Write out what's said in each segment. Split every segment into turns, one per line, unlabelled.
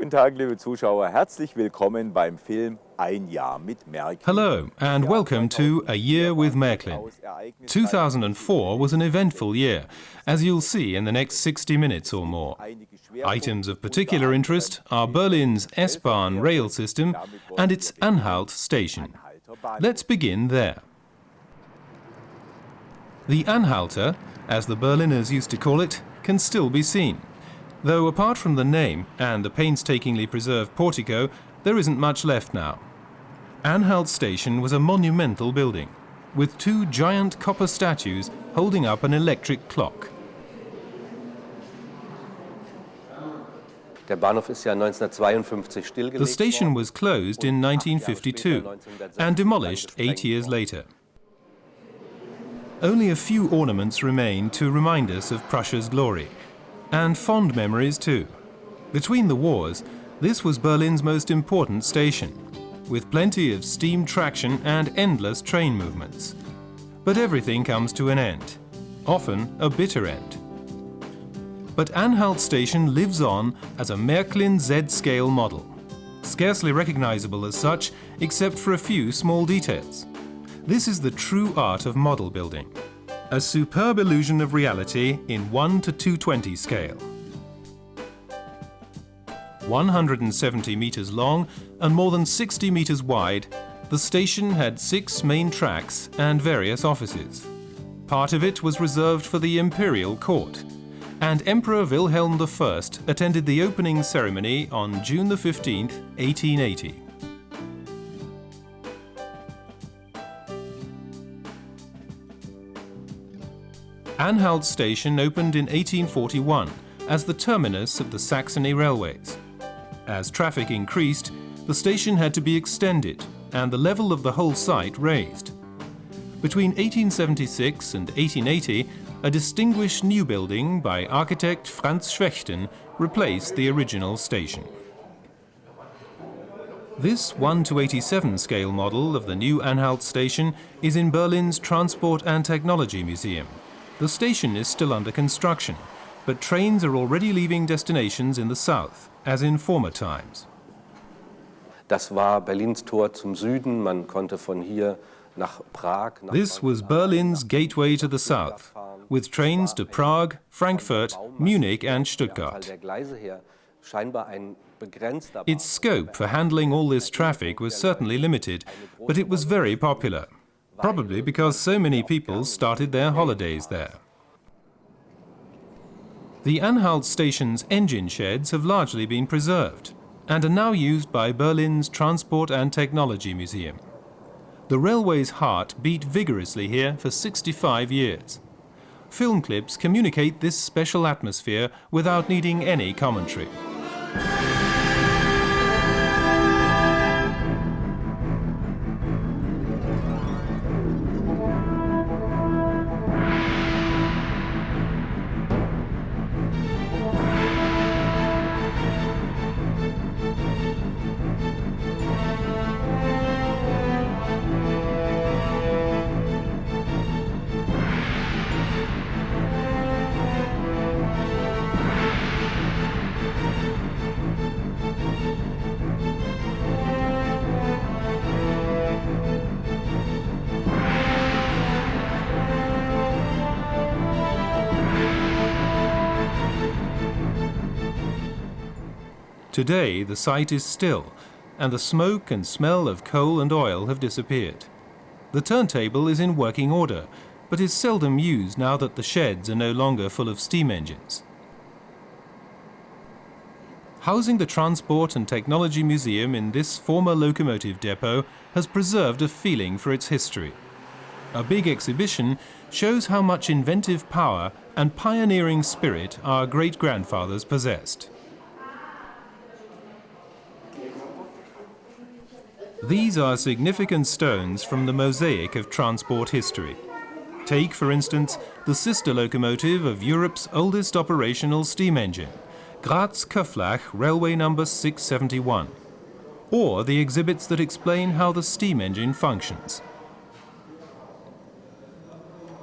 Guten Tag, liebe Zuschauer. Herzlich willkommen beim Film Ein Jahr mit Marklin.
Hello, and welcome to A Year with Marklin. 2004 was an eventful year, as you'll see in the next 60 minutes or more. Items of particular interest are Berlin's S-Bahn rail system and its Anheld Station. Let's begin there. The Anhalter, as the Berliners used to call it, can still be seen. Though apart from the name and the painstakingly preserved portico, there isn't much left now. Anheld Station was a monumental building, with two giant copper statues holding up an electric clock. The station was closed in 1952 and demolished 8 years later. Only a few ornaments remain to remind us of Prussia's glory, and fond memories too. Between the wars, this was Berlin's most important station, with plenty of steam traction and endless train movements. But everything comes to an end, often a bitter end. But Anheld Station lives on as a Marklin Z-scale model, scarcely recognizable as such except for a few small details. This is the true art of model building, a superb illusion of reality in 1 to 220 scale. 170 meters long and more than 60 meters wide, the station had 6 main tracks and various offices. Part of it was reserved for the imperial court, and Emperor Wilhelm I attended the opening ceremony on June 15, 1880. Anheld Station opened in 1841 as the terminus of the Saxony railways. As traffic increased, the station had to be extended and the level of the whole site raised. Between 1876 and 1880, a distinguished new building by architect Franz Schwechten replaced the original station. This 1:87 scale model of the new Anheld Station is in Berlin's Transport and Technology Museum. The station is still under construction, but trains are already leaving destinations in the south, as in former times.
Das war Berlins Tor zum Süden. Man konnte von hier nach Prag.
This was Berlin's gateway to the south, with trains to Prague, Frankfurt, Munich and Stuttgart. Its scope for handling all this traffic was certainly limited, but it was very popular. Probably because so many people started their holidays there. The Anheld Station's engine sheds have largely been preserved and are now used by Berlin's Transport and Technology Museum. The railway's heart beat vigorously here for 65 years. Film clips communicate this special atmosphere without needing any commentary. Today, the site is still, and the smoke and smell of coal and oil have disappeared. The turntable is in working order, but is seldom used now that the sheds are no longer full of steam engines. Housing the Transport and Technology Museum in this former locomotive depot has preserved a feeling for its history. A big exhibition shows how much inventive power and pioneering spirit our great-grandfathers possessed. These are significant stones from the mosaic of transport history. Take, for instance, the sister locomotive of Europe's oldest operational steam engine, Graz-Köflach Railway number 671, or the exhibits that explain how the steam engine functions.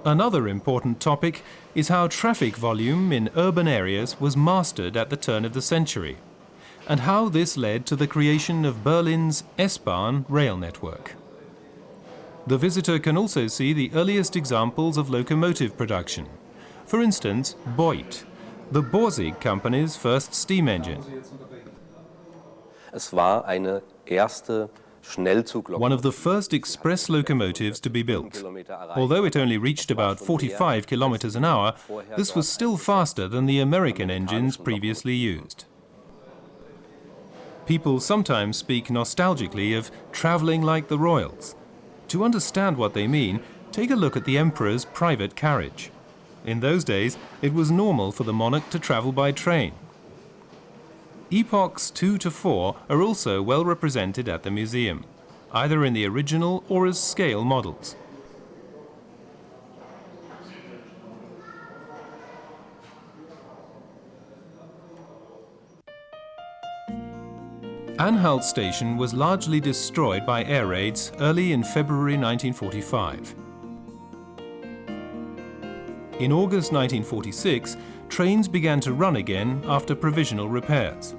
Another important topic is how traffic volume in urban areas was mastered at the turn of the century. and how this led to the creation of Berlin's S-Bahn rail network. The visitor can also see the earliest examples of locomotive production. For instance, Boit, the Borsig company's first steam engine.
Es war eine erste Schnellzuglokomotive.
One of the first express locomotives to be built. Although it only reached about 45 kilometers an hour, this was still faster than the American engines previously used. People sometimes speak nostalgically of traveling like the royals. To understand what they mean, take a look at the emperor's private carriage. In those days, it was normal for the monarch to travel by train. Epochs 2 to 4 are also well represented at the museum, either in the original or as scale models. Anheld Station was largely destroyed by air raids early in February 1945. In August 1946, trains began to run again after provisional repairs.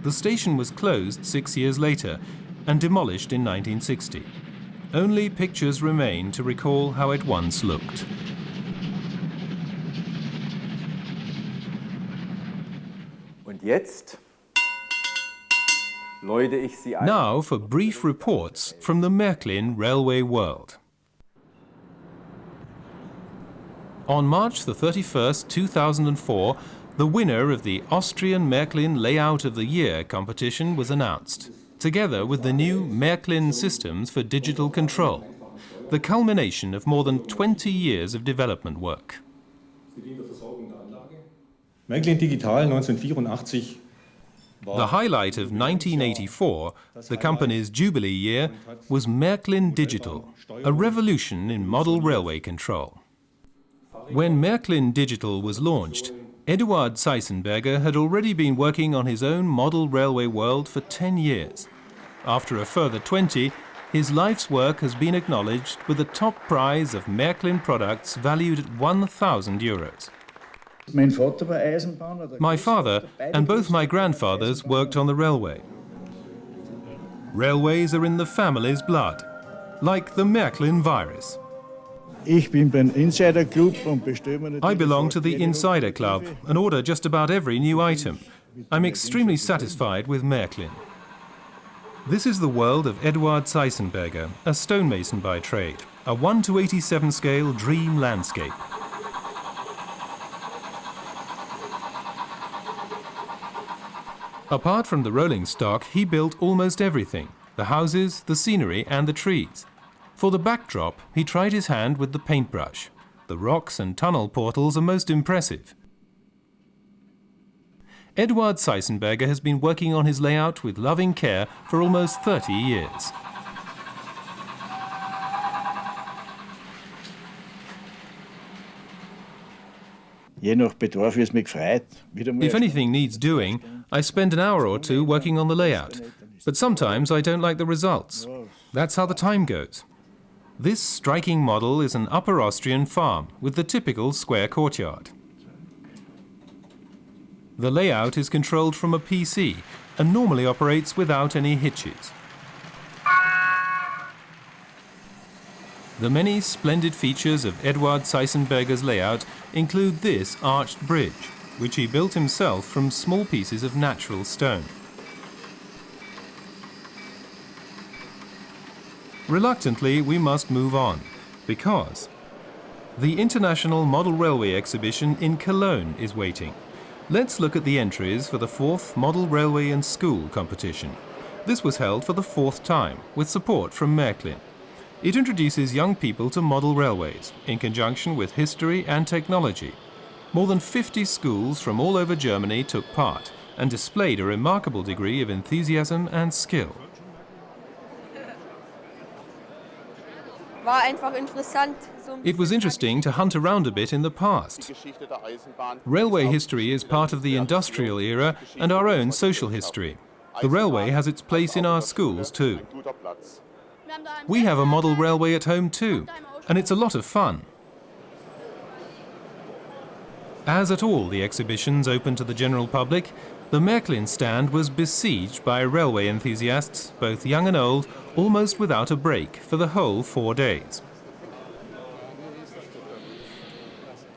The station was closed 6 years later and demolished in 1960. Only pictures remain to recall how it once looked.
Und jetzt läute ich Sie ein.
Now for brief reports from the Marklin railway world. On March the 31st, 2004, the winner of the Austrian Marklin Layout of the Year competition was announced, together with the new Marklin systems for digital control, the culmination of more than 20 years of development work.
Marklin Digital 1984.
The highlight of 1984, the company's jubilee year, was Marklin Digital, a revolution in model railway control. When Marklin Digital was launched, Eduard Zeissenberger had already been working on his own model railway world for 10 years. After a further 20, his life's work has been acknowledged with a top prize of Marklin products valued at €1,000. My father and both my grandfathers worked on the railway. Railways are in the family's blood, like the Marklin virus.
I
belong to the Insider Club and order just about every new item. I'm extremely satisfied with Marklin. This is the world of Eduard Zeissenberger, a stonemason by trade, a 1:87 scale dream landscape. Apart from the rolling stock, he built almost everything: the houses, the scenery and the trees. For the backdrop, he tried his hand with the paintbrush. The rocks and tunnel portals are most impressive. Eduard Zeissenberger has been working on his layout with loving care for almost 30 years. If anything needs doing, I spend an hour or two working on the layout, but sometimes I don't like the results. That's how the time goes. This striking model is an Upper Austrian farm with the typical square courtyard. The layout is controlled from a PC and normally operates without any hitches. The many splendid features of Eduard Zeissenberger's layout include this arched bridge, which he built himself from small pieces of natural stone. Reluctantly, we must move on, because the International Model Railway Exhibition in Cologne is waiting. Let's look at the entries for the 4th Model Railway and School competition. This was held for the 4th time, with support from Marklin. It introduces young people to model railways, in conjunction with history and technology. More than 50 schools from all over Germany took part, and displayed a remarkable degree of enthusiasm and skill. It was interesting to hunt around a bit in the past. Railway history is part of the industrial era and our own social history. The railway has its place in our schools too. We have a model railway at home too, and it's a lot of fun. As at all the exhibitions open to the general public, the Marklin stand was besieged by railway enthusiasts, both young and old, almost without a break for the whole 4 days.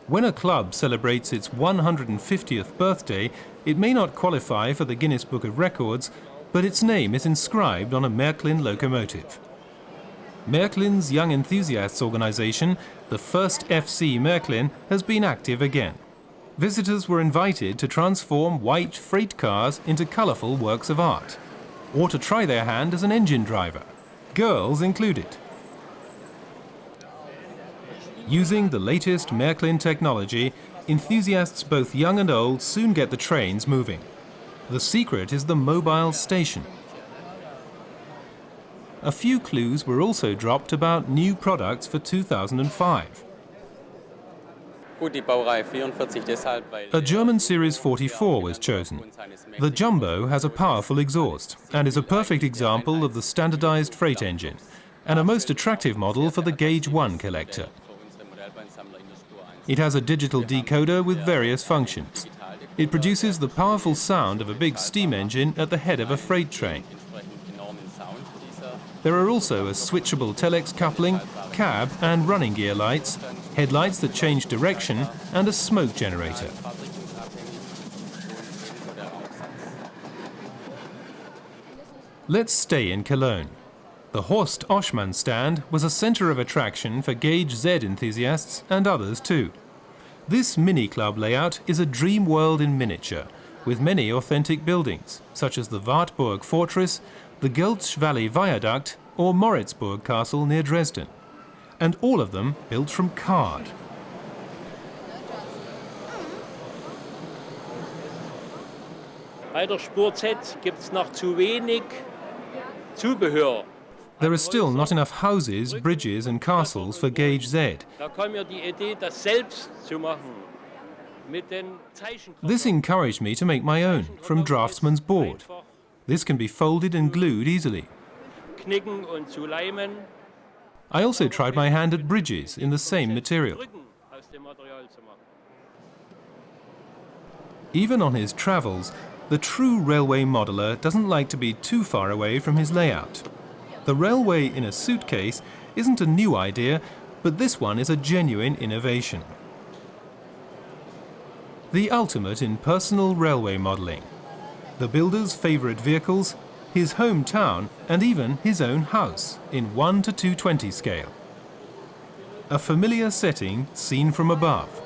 When a club celebrates its 150th birthday, it may not qualify for the Guinness Book of Records, but its name is inscribed on a Marklin locomotive. Marklin's Young Enthusiasts organisation, the first FC Marklin, has been active again. Visitors were invited to transform white freight cars into colourful works of art, or to try their hand as an engine driver, girls included. Using the latest Marklin technology, enthusiasts both young and old soon get the trains moving. The secret is the mobile station. A few clues were also dropped about new products for 2005. A German Series 44 was chosen. The Jumbo has a powerful exhaust and is a perfect example of the standardized freight engine, and a most attractive model for the Gauge 1 collector. It has a digital decoder with various functions. It produces the powerful sound of a big steam engine at the head of a freight train. There are also a switchable telex coupling, cab and running gear lights, headlights that change direction, and a smoke generator. Let's stay in Cologne. The Horst Oschmann stand was a centre of attraction for Gauge Z enthusiasts and others too. This mini-club layout is a dream world in miniature, with many authentic buildings, such as the Wartburg Fortress, the Göltzsch Valley Viaduct or Moritzburg Castle near Dresden, and all of them built from card.
Bei der Spur Z gibt's noch zu wenig Zubehör.
There are still not enough houses, bridges and castles for Gauge Z.
Da kam mir die Idee, das selbst zu machen. Mit den Zeichenkoffern.
This encouraged me to make my own, from draftsman's board. This can be folded and glued easily.
Knicken und zu leimen.
I also tried my hand at bridges in the same material.
Brücken aus dem Material zu machen.
Even on his travels, the true railway modeler doesn't like to be too far away from his layout. The railway in a suitcase isn't a new idea, but this one is a genuine innovation. The ultimate in personal railway modelling. The builder's favourite vehicles, his hometown, and even his own house in 1 to 220 scale. A familiar setting seen from above.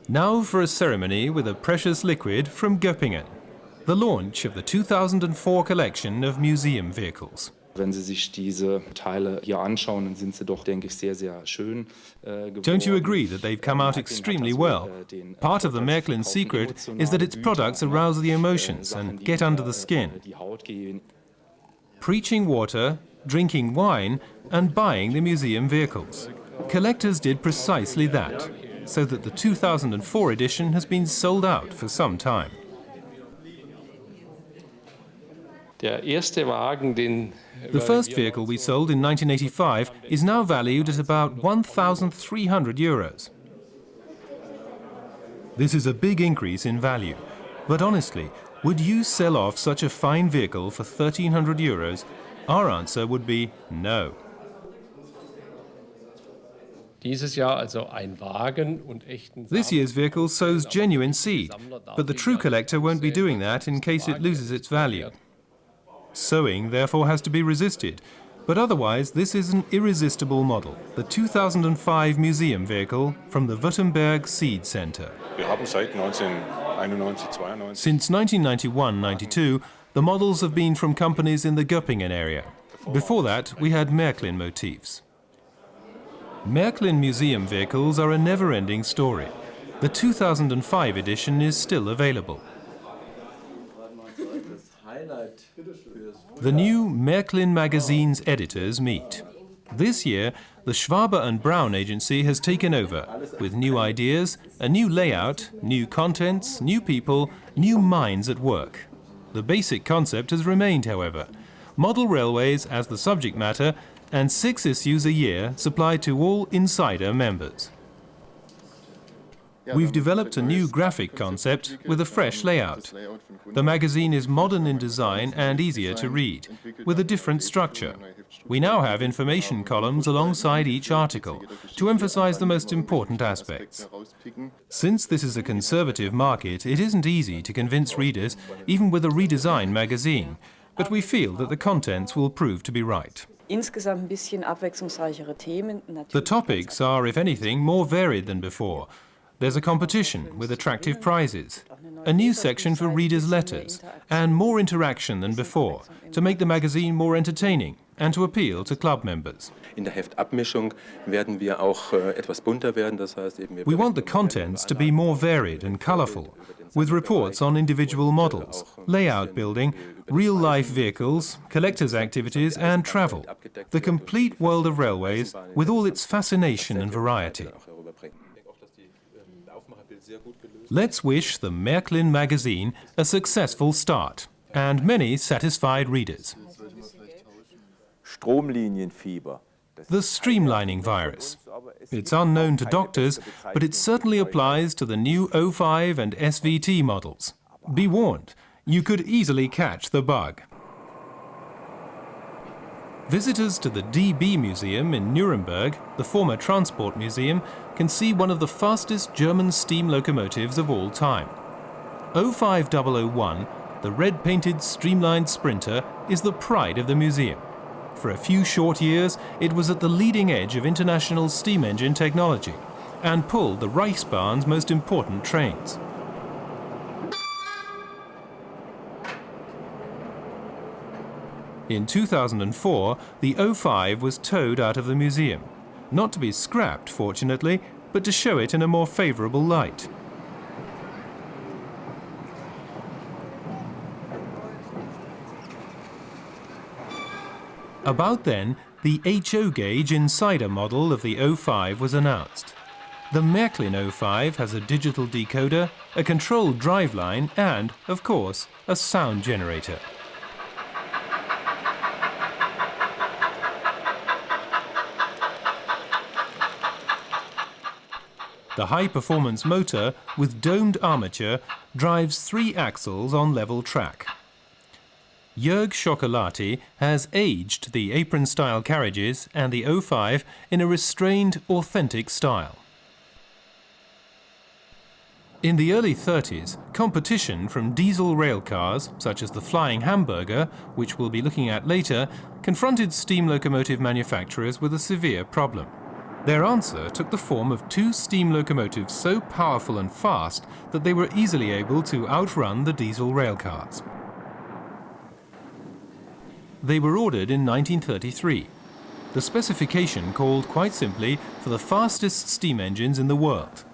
Now for a ceremony with a precious liquid from Göppingen, the launch of the 2004 collection of museum vehicles.
Wenn Sie sich diese Teile hier anschauen, dann sind sie doch, denke ich, sehr, sehr schön geworden.
Don't you agree that they've come out extremely well? Part of the Marklin secret is that its products arouse the emotions and get under the skin. Preaching water, drinking wine, and buying the museum vehicles. Collectors did precisely that, so that the 2004 edition has been sold out for some time. The first vehicle we sold in 1985 is now valued at about €1,300. This is a big increase in value, but honestly, would you sell off such a fine vehicle for €1,300? Our answer would be no.
This
year's vehicle sows genuine seed, but the true collector won't be doing that in case it loses its value. Sowing therefore has to be resisted, but otherwise this is an irresistible model, the 2005 museum vehicle from the Württemberg Seed Center. Since 1991-92, the models have been from companies in the Göppingen area. Before that, we had Marklin motifs. Marklin museum vehicles are a never-ending story. The 2005 edition is still available. The new Marklin magazine's editors meet. This year, the Schwaber and Braun agency has taken over, with new ideas, a new layout, new contents, new people, new minds at work. The basic concept has remained, however. Model railways as the subject matter, and 6 issues a year supplied to all Insider members. We've developed a new graphic concept with a fresh layout. The magazine is modern in design and easier to read, with a different structure. We now have information columns alongside each article to emphasize the most important aspects. Since this is a conservative market, it isn't easy to convince readers, even with a redesigned magazine, but we feel that the contents will prove to be right. The topics are, if anything, more varied than before. There's a competition with attractive prizes, a new section for readers' letters, and more interaction than before to make the magazine more entertaining and to appeal to club members.
In der Heftabmischung werden wir auch etwas bunter werden, das heißt eben
We want the contents to be more varied and colourful, with reports on individual models, layout building, real-life vehicles, collectors' activities and travel, the complete world of railways with all its fascination and variety. Let's wish the Marklin magazine a successful start and many satisfied readers.
Stromlinienfieber.
The streamlining virus. It's unknown to doctors, but it certainly applies to the new O5 and SVT models. Be warned, you could easily catch the bug. Visitors to the DB Museum in Nuremberg, the former transport museum, can see one of the fastest German steam locomotives of all time. 05001, the red-painted streamlined sprinter, is the pride of the museum. For a few short years, it was at the leading edge of international steam engine technology and pulled the Reichsbahn's most important trains. In 2004, the O5 was towed out of the museum, not to be scrapped, fortunately, but to show it in a more favourable light. About then, the HO gauge Insider model of the O5 was announced. The Marklin O5 has a digital decoder, a controlled driveline and, of course, a sound generator. The high-performance motor, with domed armature, drives 3 axles on level track. Jörg Chocolati has aged the apron-style carriages and the O5 in a restrained, authentic style. In the early 30s, competition from diesel railcars, such as the Flying Hamburger, which we'll be looking at later, confronted steam locomotive manufacturers with a severe problem. Their answer took the form of 2 steam locomotives so powerful and fast that they were easily able to outrun the diesel railcars. They were ordered in 1933. The specification called quite simply for the fastest steam engines in the world.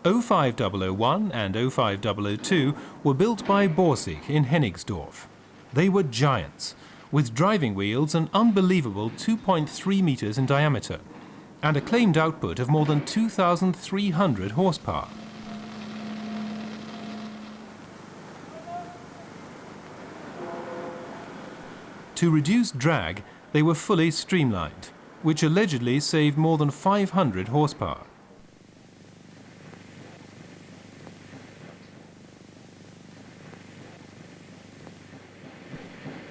05001 and 05002 were built by Borsig in Hennigsdorf. They were giants, with driving wheels an unbelievable 2.3 meters in diameter, and a claimed output of more than 2,300 horsepower. To reduce drag, they were fully streamlined, which allegedly saved more than 500 horsepower.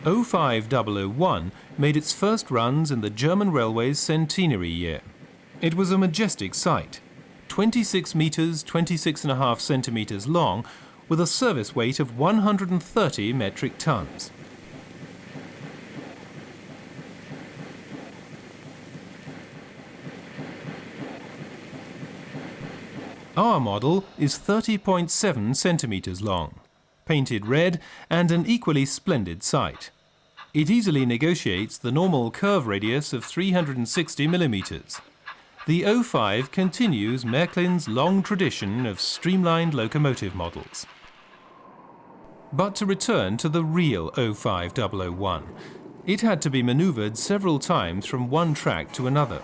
O5001 made its first runs in the German Railway's centenary year. It was a majestic sight, 26 meters, 26.5 centimeters long, with a service weight of 130 metric tons. Our model is 30.7 centimeters long, painted red and an equally splendid sight. It easily negotiates the normal curve radius of 360 millimeters. The O5 continues Marklin's long tradition of streamlined locomotive models. But to return to the real O5001, it had to be manoeuvred several times from one track to another.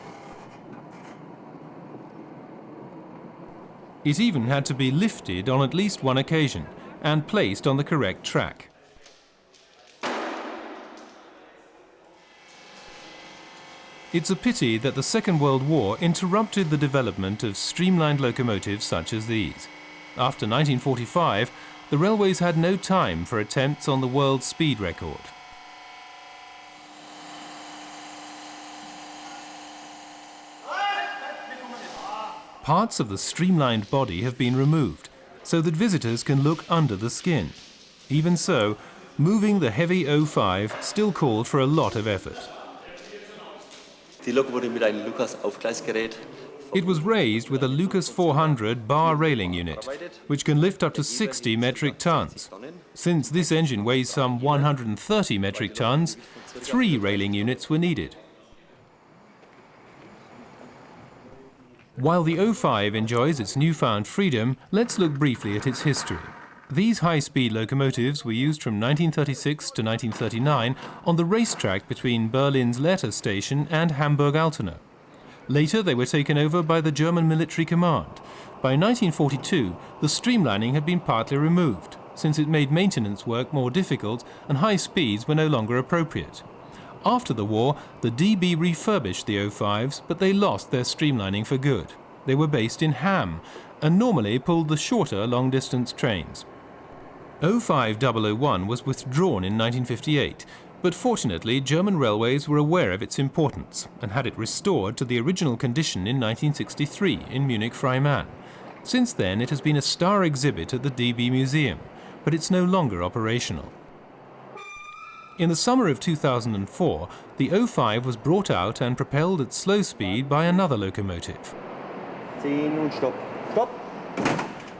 It even had to be lifted on at least one occasion and placed on the correct track. It's a pity that the Second World War interrupted the development of streamlined locomotives such as these. After 1945, the railways had no time for attempts on the world speed record. Parts of the streamlined body have been removed, so that visitors can look under the skin. Even so, moving the heavy 05 still called for a lot of effort.
Die Lok wurde mit einem Lucas-Aufgleisgerät.
It was raised with a Lucas 400 bar railing unit, which can lift up to 60 metric tons. Since this engine weighs some 130 metric tons, 3 railing units were needed. While the 05 enjoys its newfound freedom, let's look briefly at its history. These high-speed locomotives were used from 1936 to 1939 on the racetrack between Berlin's Letter Station and Hamburg-Altona. Later they were taken over by the German military command. By 1942, the streamlining had been partly removed, since it made maintenance work more difficult and high speeds were no longer appropriate. After the war, the DB refurbished the 05s, but they lost their streamlining for good. They were based in Hamm and normally pulled the shorter long-distance trains. 05001 was withdrawn in 1958, but fortunately German railways were aware of its importance and had it restored to the original condition in 1963 in Munich-Freimann. Since then it has been a star exhibit at the DB Museum, but it's no longer operational. In the summer of 2004, the 05 was brought out and propelled at slow speed by another locomotive.
10 und Stopp. Stopp!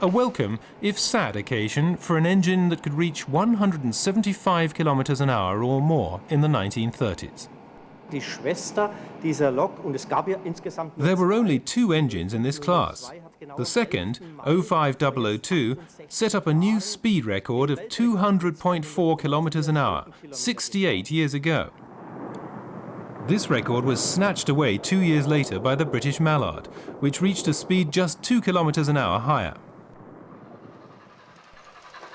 A welcome, if sad, occasion for an engine that could reach 175 kilometers an hour or more in the 1930s.
Die Schwester dieser Lok, und es gab ja insgesamt
There were only 2 engines in this class. The second, 05002, set up a new speed record of 200.4 kilometers an hour, 68 years ago. This record was snatched away 2 years later by the British Mallard, which reached a speed just 2 kilometers an hour higher.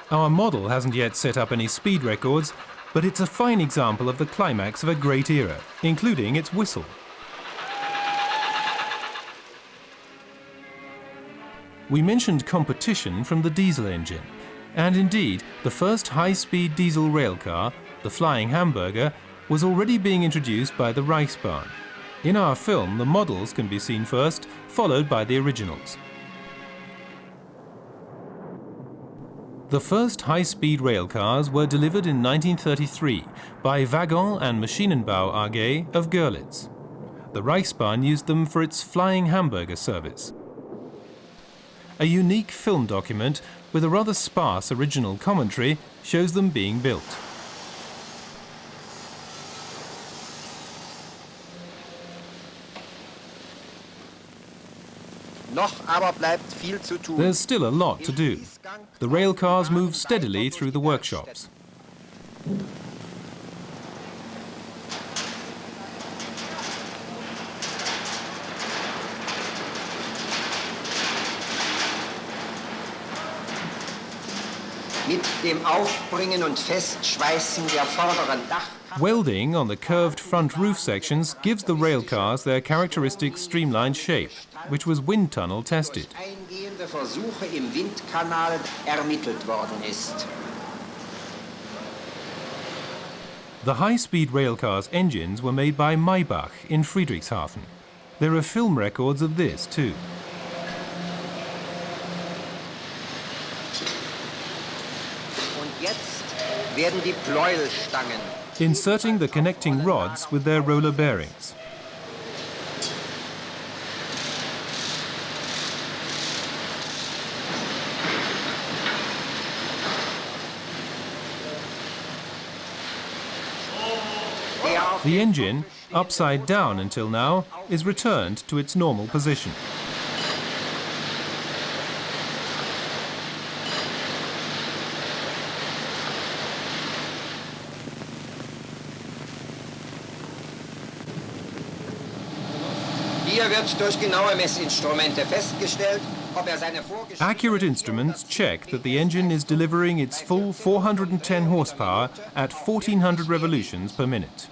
Our model hasn't yet set up any speed records, but it's a fine example of the climax of a great era, including its whistle. We mentioned competition from the diesel engine, and indeed, the first high-speed diesel railcar, the Flying Hamburger, was already being introduced by the Reichsbahn. In our film, the models can be seen first, followed by the originals. The first high-speed railcars were delivered in 1933 by Wagon and Maschinenbau AG of Görlitz. The Reichsbahn used them for its Flying Hamburger service. A unique film document with a rather sparse original commentary shows them being built. There's still a lot to do. The rail cars move steadily through the workshops. Welding on the curved front roof sections gives the rail cars their characteristic streamlined shape, which was wind tunnel tested. The high-speed railcars' engines were made by Maybach in Friedrichshafen. There are film records of this too. Inserting the connecting rods with their roller bearings. The engine, upside down until now, is returned to its normal position. Accurate instruments check that the engine is delivering its full 410 horsepower at 1400 revolutions per minute.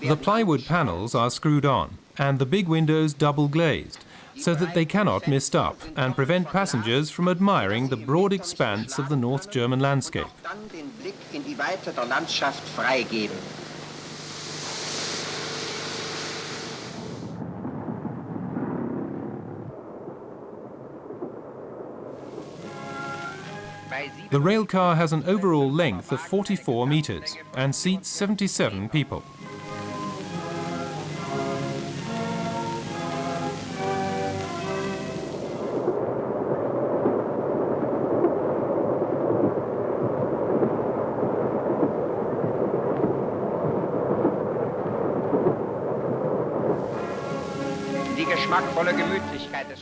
The plywood panels are screwed on and the big windows double glazed, so that they cannot mist up and prevent passengers from admiring the broad expanse of the North German landscape. The railcar has an overall length of 44 meters and seats 77 people.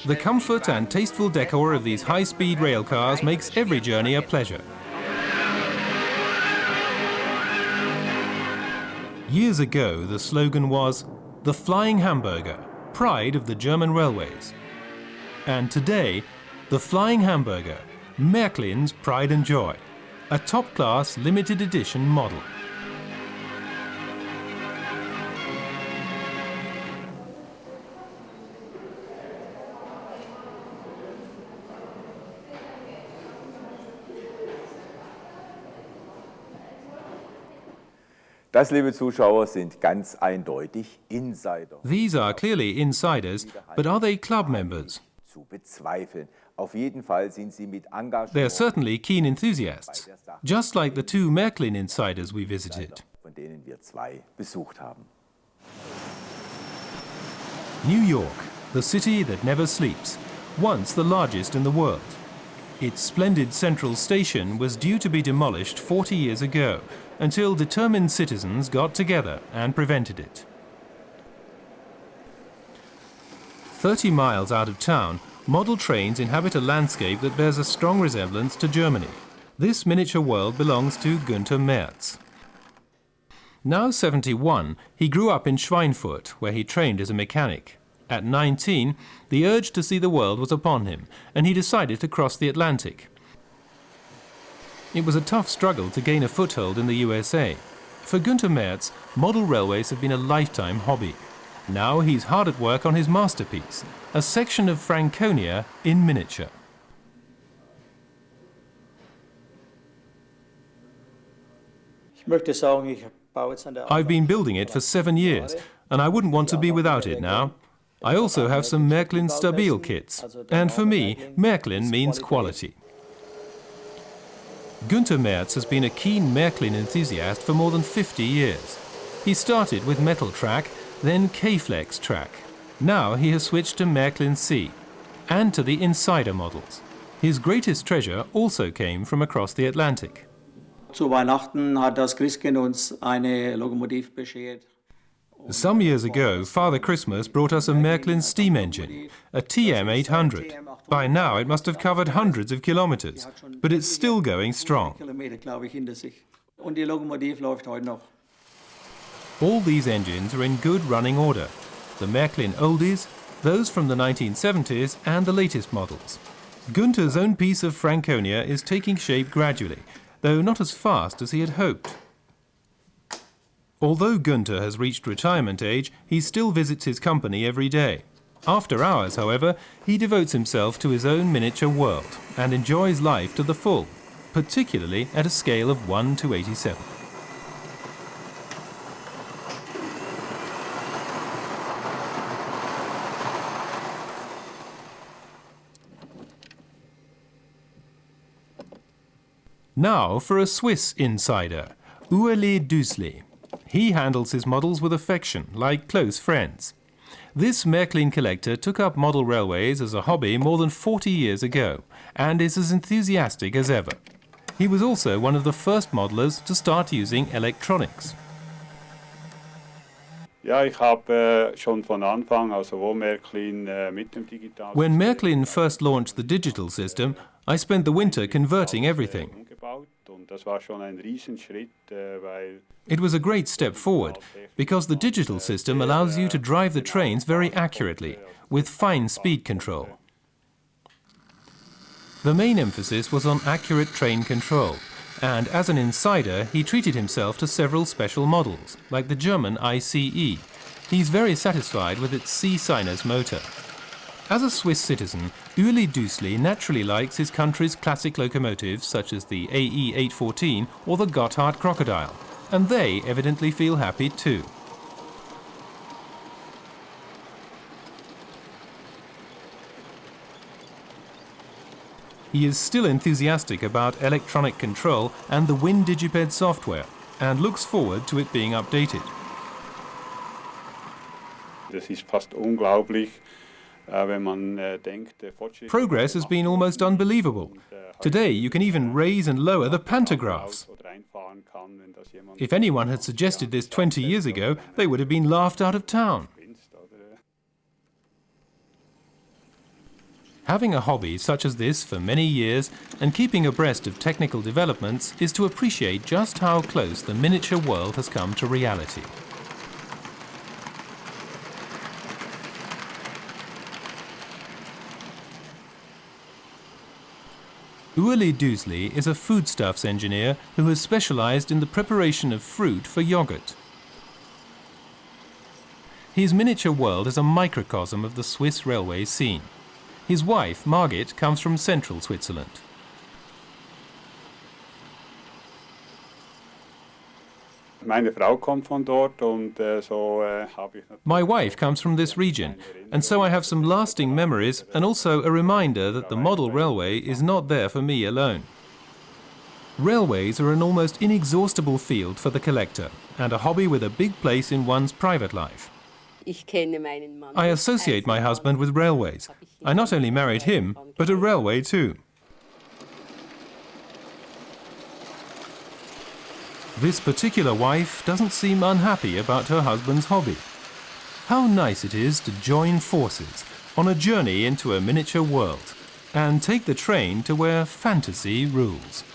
The comfort and tasteful decor of these high-speed rail cars makes every journey a pleasure. Years ago, the slogan was, "The Flying Hamburger, pride of the German railways." And today, the Flying Hamburger, Marklin's pride and joy, a top-class limited edition model.
Das, liebe Zuschauer, sind ganz eindeutig Insider.
These are clearly insiders, but are they club members?
Zu bezweifeln. Auf jeden Fall sind sie mit Engagement.
They are certainly keen enthusiasts, just like the two Marklin insiders we visited.
Von denen wir zwei besucht haben.
New York, the city that never sleeps, once the largest in the world. Its splendid central station was due to be demolished 40 years ago, until determined citizens got together and prevented it. 30 miles out of town, model trains inhabit a landscape that bears a strong resemblance to Germany. This miniature world belongs to Günther Merz. Now 71, he grew up in Schweinfurt, where he trained as a mechanic. At 19, the urge to see the world was upon him, and he decided to cross the Atlantic. It was a tough struggle to gain a foothold in the USA. For Günther Merz, model railways have been a lifetime hobby. Now he's hard at work on his masterpiece, a section of Franconia in miniature. I've been building it for 7 years, and I wouldn't want to be without it now. I also have some Marklin Stabil kits, and for me, Marklin means quality. Günther Merz has been a keen Marklin enthusiast for more than 50 years. He started with metal track, then K-Flex track. Now he has switched to Marklin C, and to the insider models. His greatest treasure also came from across the Atlantic.
Zu Weihnachten hat das Christkind uns eine Lokomotive beschert.
Some years ago, Father Christmas brought us a Marklin steam engine, a TM800. By now it must have covered hundreds of kilometers, but it's still going strong. All these engines are in good running order. The Marklin oldies, those from the 1970s and the latest models. Günther's own piece of Franconia is taking shape gradually, though not as fast as he had hoped. Although Günther has reached retirement age, he still visits his company every day. After hours, however, he devotes himself to his own miniature world and enjoys life to the full, particularly at a scale of 1 to 87. Now for a Swiss insider, Ueli Dussley. He handles his models with affection, like close friends. This Marklin collector took up model railways as a hobby more than 40 years ago, and is as enthusiastic as ever. He was also one of the first modelers to start using electronics. When Marklin first launched the digital system, I spent the winter converting everything. It was a great step forward, because the digital system allows you to drive the trains very accurately, with fine speed control. The main emphasis was on accurate train control, and as an insider, he treated himself to several special models, like the German ICE. He's very satisfied with its C-sinus motor. As a Swiss citizen, Ueli Dussley naturally likes his country's classic locomotives such as the AE 814 or the Gotthard Crocodile, and they evidently feel happy too. He is still enthusiastic about electronic control and the WinDigiped software, and looks forward to it being updated.
Das ist fast unglaublich.
Progress has been almost unbelievable. Today you can even raise and lower the pantographs. If anyone had suggested this 20 years ago, they would have been laughed out of town. Having a hobby such as this for many years and keeping abreast of technical developments is to appreciate just how close the miniature world has come to reality. Ueli Dussley is a foodstuffs engineer who has specialized in the preparation of fruit for yogurt. His miniature world is a microcosm of the Swiss railway scene. His wife, Margit, comes from central Switzerland.
Meine Frau kommt von dort und so habe ich.
My wife comes from this region, and so I have some lasting memories and also a reminder that the model railway is not there for me alone. Railways are an almost inexhaustible field for the collector and a hobby with a big place in one's private life. I associate my husband with railways. I not only married him, but a railway too. This particular wife doesn't seem unhappy about her husband's hobby. How nice it is to join forces on a journey into a miniature world and take the train to where fantasy rules.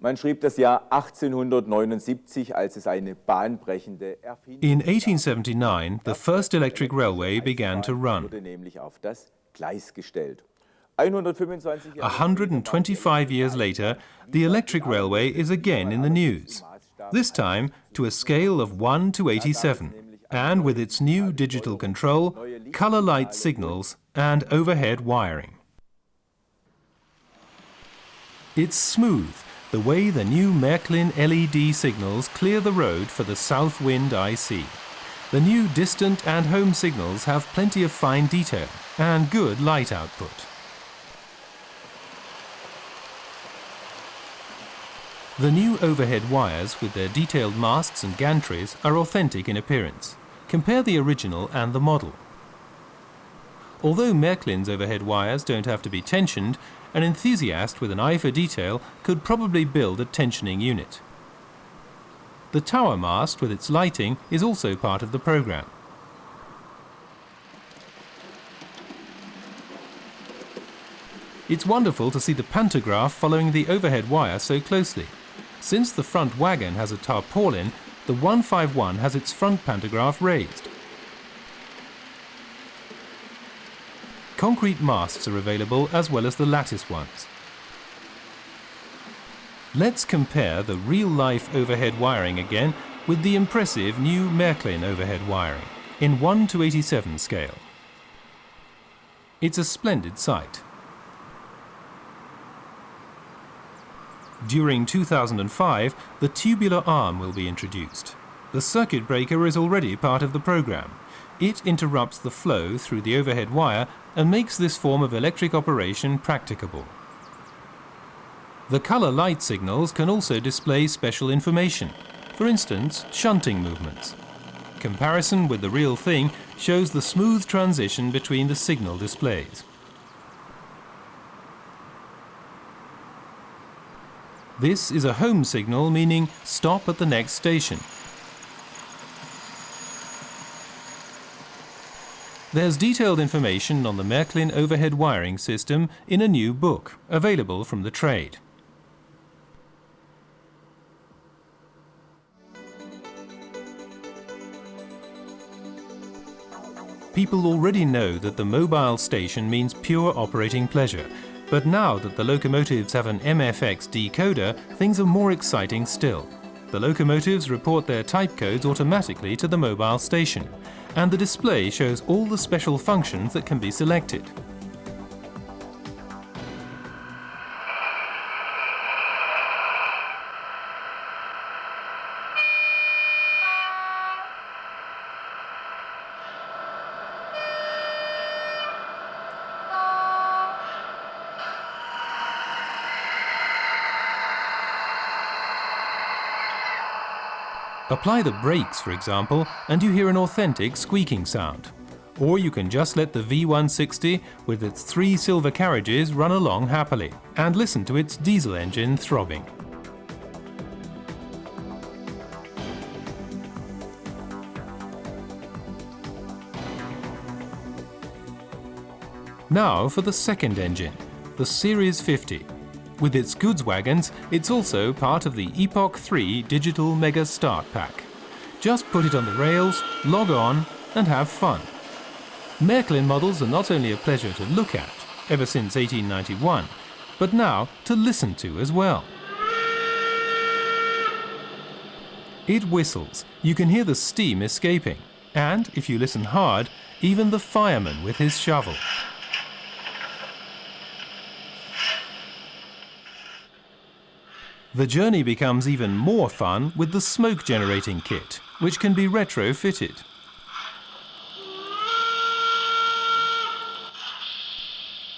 Man schrieb das Jahr 1879, als es eine bahnbrechende Erfindung
In 1879, the first electric railway began to run.
wurde nämlich auf das Gleis gestellt. 125
125 years later, the electric railway is again in the news. This time to a scale of 1 to 87, and with its new digital control, color light signals, and overhead wiring. It's smooth, the way the new Marklin LED signals clear the road for the South Wind IC. The new distant and home signals have plenty of fine detail and good light output. The new overhead wires with their detailed masts and gantries are authentic in appearance. Compare the original and the model. Although Marklin's overhead wires don't have to be tensioned, an enthusiast with an eye for detail could probably build a tensioning unit. The tower mast with its lighting is also part of the program. It's wonderful to see the pantograph following the overhead wire so closely. Since the front wagon has a tarpaulin, the 151 has its front pantograph raised. Concrete masts are available as well as the lattice ones. Let's compare the real-life overhead wiring again with the impressive new Marklin overhead wiring in 1 to 87 scale. It's a splendid sight. During 2005, the tubular arm will be introduced. The circuit breaker is already part of the program. It interrupts the flow through the overhead wire and makes this form of electric operation practicable. The color light signals can also display special information, for instance, shunting movements. Comparison with the real thing shows the smooth transition between the signal displays. This is a home signal, meaning stop at the next station. There's detailed information on the Marklin overhead wiring system in a new book, available from the trade. people already know that the mobile station means pure operating pleasure. But now that the locomotives have an MFX decoder, things are more exciting still. The locomotives report their type codes automatically to the mobile station, and the display shows all the special functions that can be selected. Apply the brakes, for example, and you hear an authentic squeaking sound. Or you can just let the V160 with its 3 silver carriages run along happily and listen to its diesel engine throbbing. Now for the second engine, the Series 50. With its goods wagons, it's also part of the Epoch 3 Digital Mega Start Pack. Just put it on the rails, log on, and have fun. Marklin models are not only a pleasure to look at, ever since 1891, but now to listen to as well. It whistles, you can hear the steam escaping, and, if you listen hard, even the fireman with his shovel. The journey becomes even more fun with the smoke generating kit, which can be retrofitted.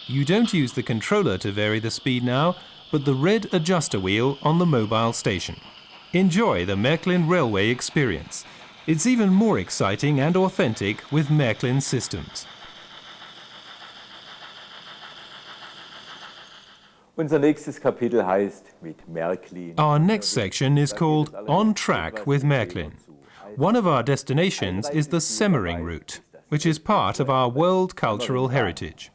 You don't use the controller to vary the speed now, but the red adjuster wheel on the mobile station. Enjoy the Marklin railway experience. It's even more exciting and authentic with Marklin systems.
Unser nächstes Kapitel heißt mit Marklin.
Our next section is called On Track with Marklin. One of our destinations is the Semmering route, which is part of our world cultural heritage.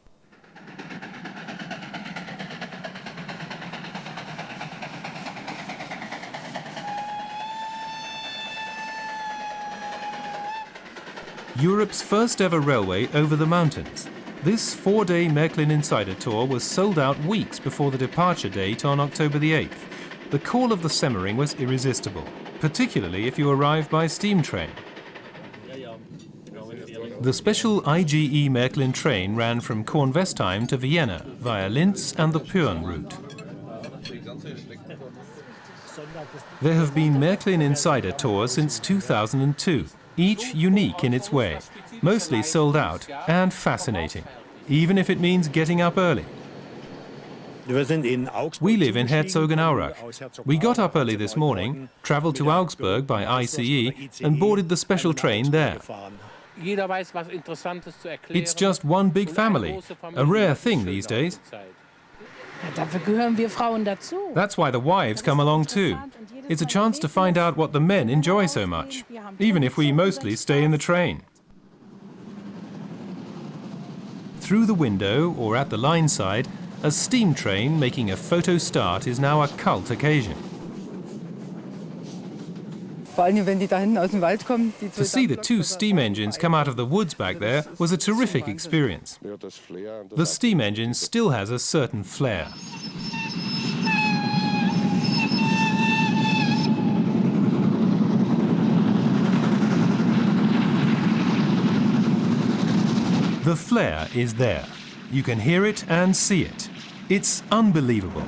Europe's first ever railway over the mountains. This 4-day Marklin Insider Tour was sold out weeks before the departure date on October the 8th. The call of the Semmering was irresistible, particularly if you arrived by steam train. The special IGE Marklin train ran from Kornwestheim to Vienna via Linz and the Pürn route. There have been Marklin Insider Tours since 2002, each unique in its way, mostly sold out and fascinating, even if it means getting up early. We live in Herzogenaurach. We got up early this morning, travelled to Augsburg by ICE and boarded the special train there. It's just one big family, a rare thing these days. That's why the wives come along too. It's a chance to find out what the men enjoy so much, even if we mostly stay in the train. Through the window or at the line side, a steam train making a photo start is now a cult occasion. To see the 2 steam engines come out of the woods back there was a terrific experience. The steam engine still has a certain flair. The flair is there. You can hear it and see it. It's unbelievable.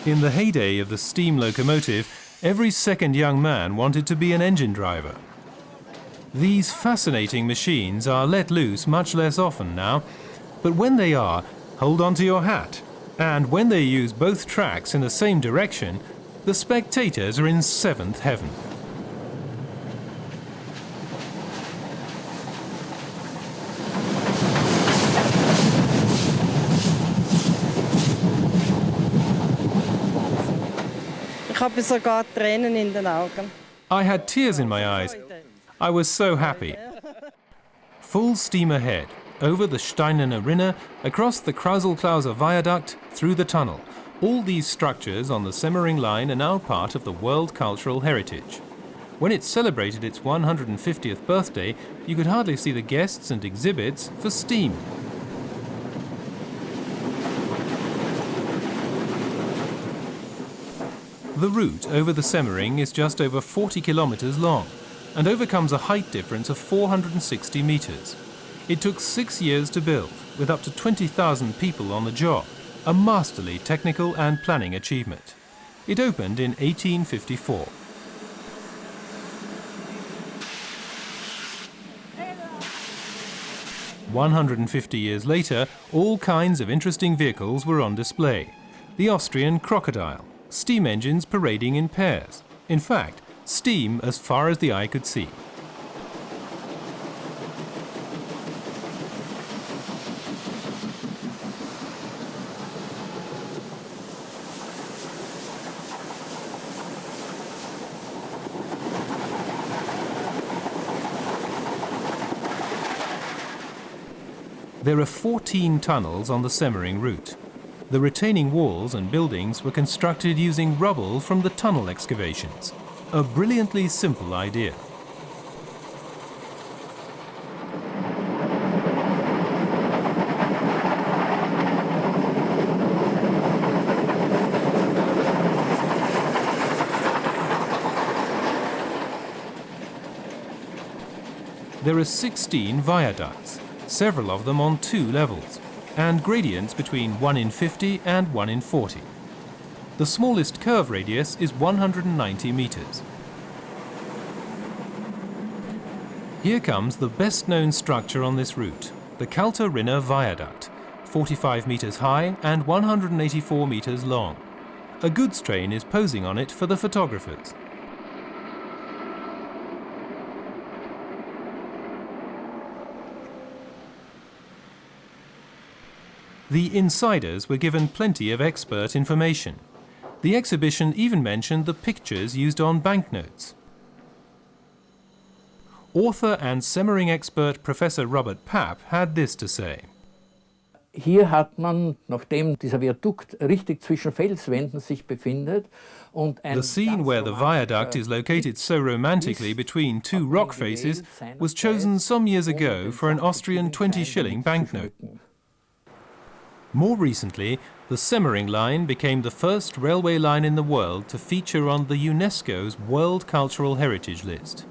In the heyday of the steam locomotive, every second young man wanted to be an engine driver. These fascinating machines are let loose much less often now, but when they are, hold on to your hat. And when they use both tracks in the same direction, the spectators are in 7th heaven. I had tears in my eyes. I was so happy. Full steam ahead, over the Steinerne Rinne, across the Krauselklauser Viaduct, through the tunnel, All these structures on the Semmering line are now part of the World Cultural Heritage. When it celebrated its 150th birthday, you could hardly see the guests and exhibits for steam. The route over the Semmering is just over 40 kilometers long and overcomes a height difference of 460 meters. It took 6 years to build, with up to 20,000 people on the job, a masterly technical and planning achievement. It opened in 1854. "150 years later, all kinds of interesting vehicles were on display. The Austrian Crocodile, steam engines parading in pairs. In fact, steam as far as the eye could see. There are 14 tunnels on the Semmering route. The retaining walls and buildings were constructed using rubble from the tunnel excavations. A brilliantly simple idea. There are 16 viaducts, several of them on 2 levels, and gradients between 1 in 50 and 1 in 40. The smallest curve radius is 190 meters. Here comes the best-known structure on this route, the Kalte Rinne Viaduct, 45 meters high and 184 meters long. A goods train is posing on it for the photographers. The insiders were given plenty of expert information. The exhibition even mentioned the pictures used on banknotes. Author and Semmering expert Professor Robert Papp had this to say.
Hier hat man, nachdem dieser Viadukt richtig zwischen Felswänden sich befindet, und
the scene where the viaduct is located so romantically between 2 rock faces was chosen some years ago for an Austrian 20-shilling banknote. More recently, the Semmering line became the first railway line in the world to feature on the UNESCO's World Cultural Heritage list.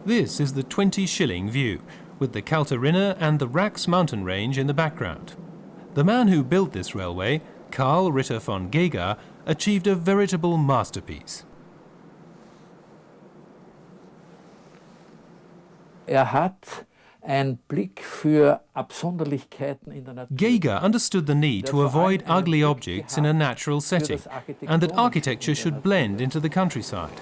This is the 20-shilling view, with the Kalte Rinne and the Rax mountain range in the background. The man who built this railway, Karl Ritter von Gega, achieved a veritable masterpiece.
hat einen Blick für Absonderlichkeiten in der Natur.
Gega understood the need to avoid ugly objects in a natural setting and that architecture should blend into the countryside.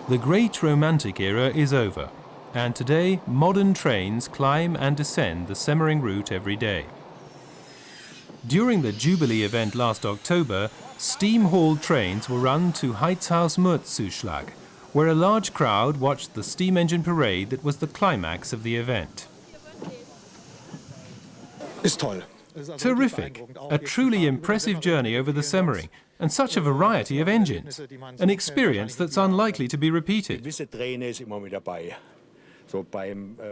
The great Romantic era is over, and today modern trains climb and descend the Semmering route every day. During the Jubilee event last October, steam-hauled trains were run to Heizhaus-Mürzzuschlag, where a large crowd watched the steam engine parade that was the climax of the event. Terrific! A truly impressive journey over the Semmering, and such a variety of engines. An experience that's unlikely to be repeated.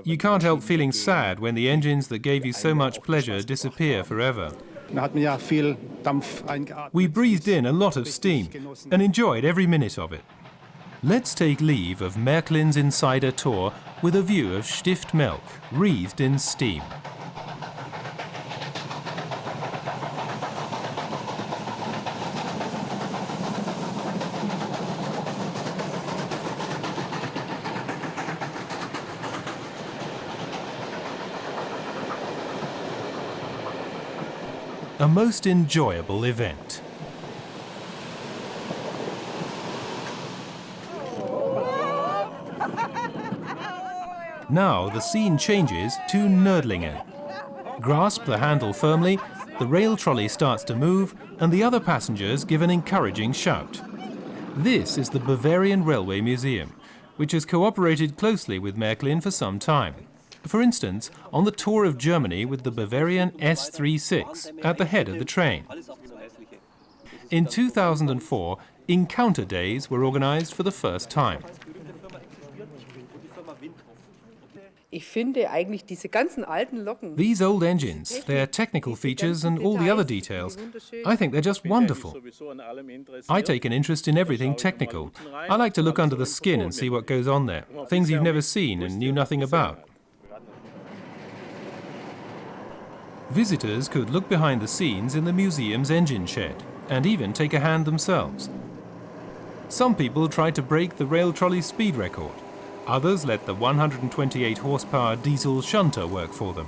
You can't help feeling sad when the engines that gave you so much pleasure disappear forever. We breathed in a lot of steam and enjoyed every minute of it. Let's take leave of Marklin's insider tour with a view of Stift Melk, wreathed in steam. A most enjoyable event. Now the scene changes to Nördlingen. Grasp the handle firmly, the rail trolley starts to move, and the other passengers give an encouraging shout. This is the Bavarian Railway Museum, which has cooperated closely with Marklin for some time. For instance, on the tour of Germany with the Bavarian S36 at the head of the train. In 2004, encounter days were organized for the first time. These old engines, their technical features and all the other details, I think they're just wonderful. I take an interest in everything technical. I like to look under the skin and see what goes on there, things you've never seen and knew nothing about. Visitors could look behind the scenes in the museum's engine shed and even take a hand themselves. Some people tried to break the rail trolley speed record. Others let the 128 horsepower diesel shunter work for them,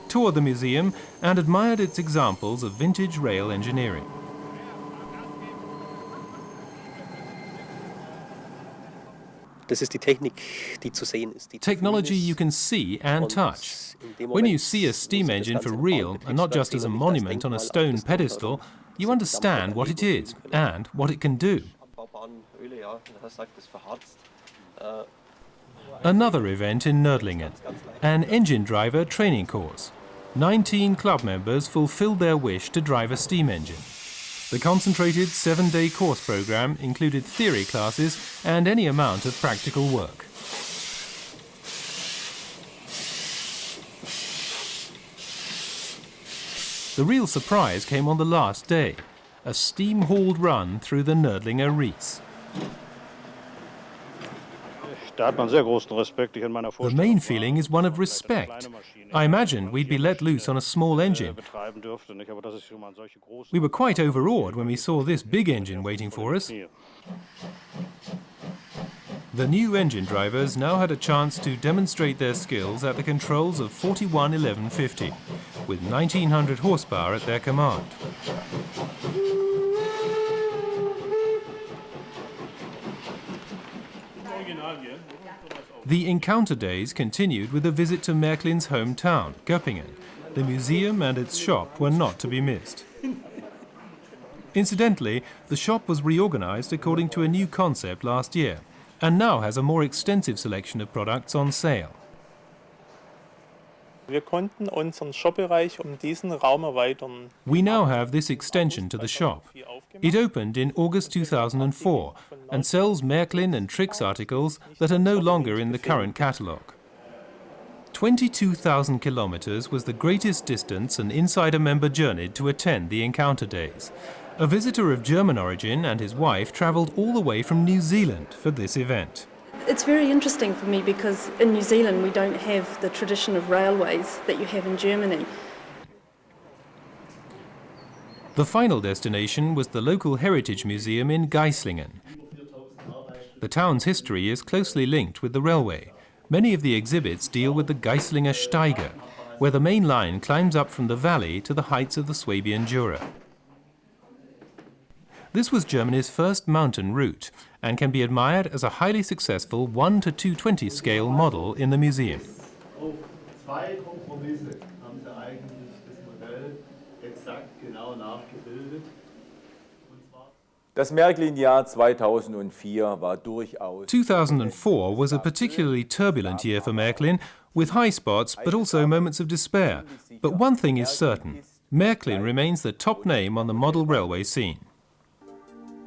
toured the museum and admired its examples of vintage rail engineering. Technology you can see and touch. When you see a steam engine for real and not just as a monument on a stone pedestal, you understand what it is and what it can do. Another event in Nördlingen, an engine driver training course. 19 club members fulfilled their wish to drive a steam engine. The concentrated 7-day course program included theory classes and any amount of practical work. The real surprise came on the last day, a steam-hauled run through the Nördlinger Ries. The main feeling is one of respect. I imagined we'd be let loose on a small engine. We were quite overawed when we saw this big engine waiting for us. The new engine drivers now had a chance to demonstrate their skills at the controls of 411150, with 1900 horsepower at their command. The encounter days continued with a visit to Marklin's hometown, Göppingen. The museum and its shop were not to be missed. Incidentally, the shop was reorganized according to a new concept last year, and now has a more extensive selection of products on sale. We now have this extension to the shop. It opened in August 2004 and sells Marklin and Trix articles that are no longer in the current catalogue. 22,000 kilometers was the greatest distance an insider member journeyed to attend the encounter days. A visitor of German origin and his wife travelled all the way from New Zealand for this event.
It's very interesting for me because in New Zealand we don't have the tradition of railways that you have in Germany.
The final destination was the local heritage museum in Geislingen. The town's history is closely linked with the railway. Many of the exhibits deal with the Geislinger Steige, where the main line climbs up from the valley to the heights of the Swabian Jura. This was Germany's first mountain route and can be admired as a highly successful 1:220 scale model in the museum.
Das Marklin-Jahr 2004 war durchaus.
2004 was a particularly turbulent year for Marklin, with high spots but also moments of despair. But one thing is certain, Marklin remains the top name on the model railway scene.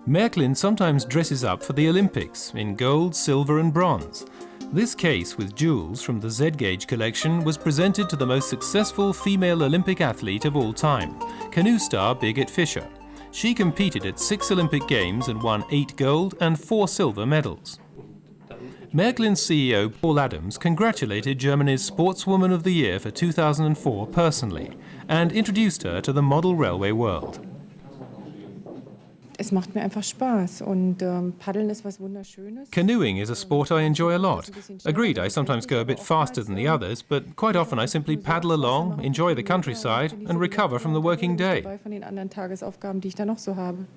Marklin sometimes dresses up for the Olympics in gold, silver and bronze. This case with jewels from the Z gauge collection was presented to the most successful female Olympic athlete of all time, canoe star Birgit Fischer. She competed at 6 Olympic Games and won 8 gold and 4 silver medals. Marklin's CEO Paul Adams congratulated Germany's Sportswoman of the Year for 2004 personally and introduced her to the model railway world.
Es macht mir einfach Spaß und Paddeln ist was Wunderschönes.
Canoeing is a sport I enjoy a lot. Agreed, I sometimes go a bit faster than the others, but quite often I simply paddle along, enjoy the countryside and recover from the working day.
Von den anderen Tagesaufgaben, die ich da noch so habe.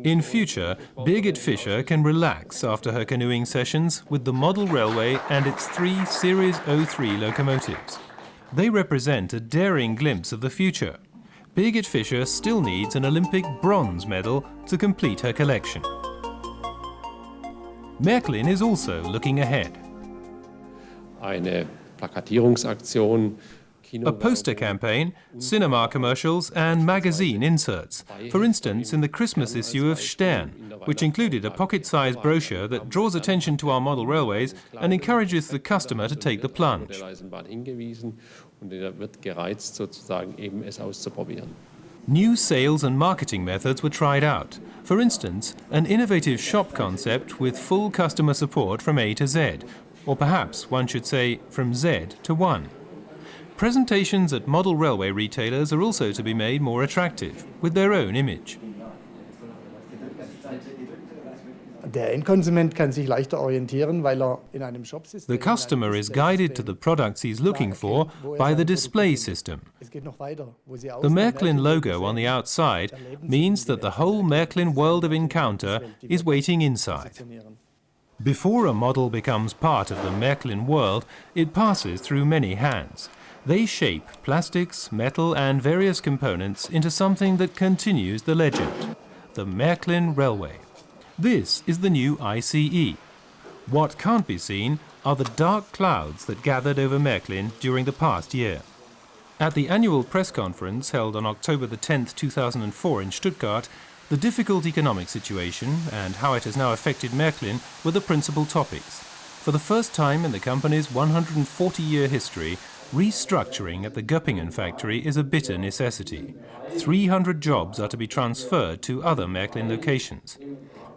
In future, Birgit Fischer can relax after her canoeing sessions with the model railway and its 3 Series 03 locomotives. They represent a daring glimpse of the future. Birgit Fischer still needs an Olympic bronze medal to complete her collection. Marklin is also looking ahead.
eine Plakatierungsaktion,
a poster campaign, cinema commercials and magazine inserts, for instance in the Christmas issue of Stern, which included a pocket-sized brochure that draws attention to our model railways and encourages the customer to take the plunge. New sales and marketing methods were tried out. For instance, an innovative shop concept with full customer support from A to Z, or perhaps one should say from Z to 1. Presentations at model railway retailers are also to be made more attractive, with their own image.
Der Endkonsument kann sich leichter orientieren, weil in einem Shopsystem.
The customer is guided to the products he's looking for by the display system. The Marklin logo on the outside means that the whole Marklin world of encounter is waiting inside. Before a model becomes part of the Marklin world, it passes through many hands. They shape plastics, metal and various components into something that continues the legend, the Marklin Railway. This is the new ICE. What can't be seen are the dark clouds that gathered over Marklin during the past year. At the annual press conference held on October the 10th, 2004 in Stuttgart, the difficult economic situation and how it has now affected Marklin were the principal topics. For the first time in the company's 140-year history, restructuring at the Göppingen factory is a bitter necessity. 300 jobs are to be transferred to other Marklin locations.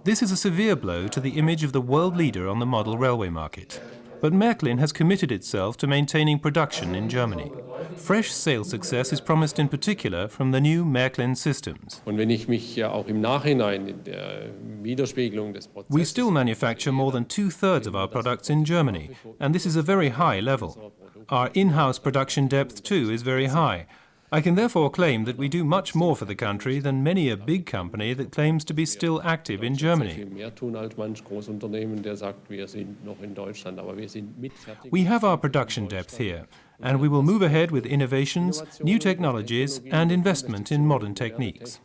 This is a severe blow to the image of the world leader on the model railway market. But Marklin has committed itself to maintaining production in Germany. Fresh sales success is promised in particular from the new Marklin systems. We still manufacture more than 2/3 of our products in Germany, and this is a very high level. Our in-house production depth too is very high. I can therefore claim that we do much more for the country than many a big company that claims to be still active in Germany. We have our production depth here, and we will move ahead with innovations, new technologies and investment in modern techniques.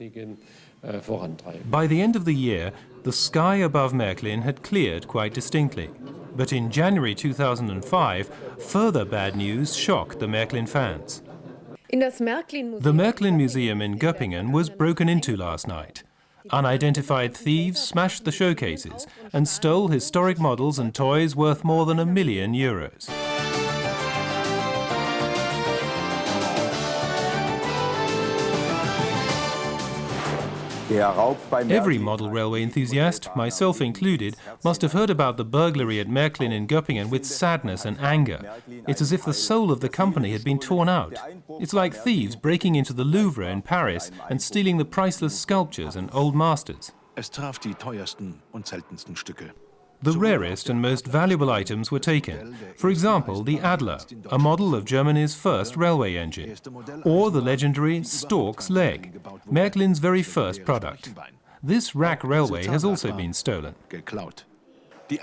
By the end of the year, the sky above Marklin had cleared quite distinctly. But in January 2005, further bad news shocked the Marklin fans. The Marklin Museum in Göppingen was broken into last night. Unidentified thieves smashed the showcases and stole historic models and toys worth more than €1 million. Every model railway enthusiast, myself included, must have heard about the burglary at Marklin in Göppingen with sadness and anger. It's as if the soul of the company had been torn out. It's like thieves breaking into the Louvre in Paris and stealing the priceless sculptures and old masters.
Es traf die teuersten und seltensten Stücke.
The rarest and most valuable items were taken. For example, the Adler, a model of Germany's first railway engine, or the legendary Stork's Leg, Marklin's very first product. This rack railway has also been stolen. The